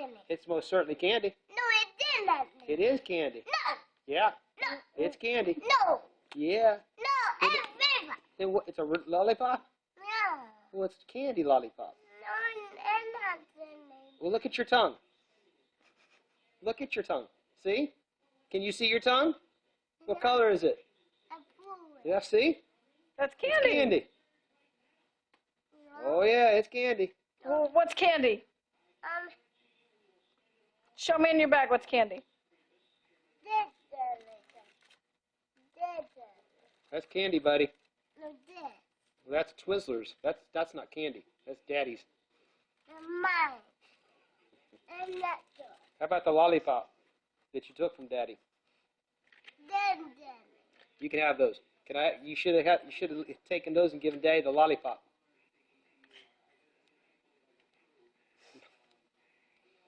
didn't. It's most certainly candy. No, it didn't. It is candy. No. Yeah. No. It's candy. No. Yeah. No, it's paper. Then what? It's a lollipop? No. Well, it's candy lollipop. No, it's not didn't. Well, look at your tongue. Look at your tongue. See? Can you see your tongue? What color is it? A blue. Yeah, see? That's It's candy. candy. Oh, yeah, it's candy. Well, what's candy? Show me in your bag what's candy. That's candy, buddy. No, this. Well, that's Twizzlers. That's not candy. That's Daddy's. Mine. And that one. How about the lollipop that you took from Daddy? Then. You can have those. Can I? You should have taken those and given Daddy the lollipop.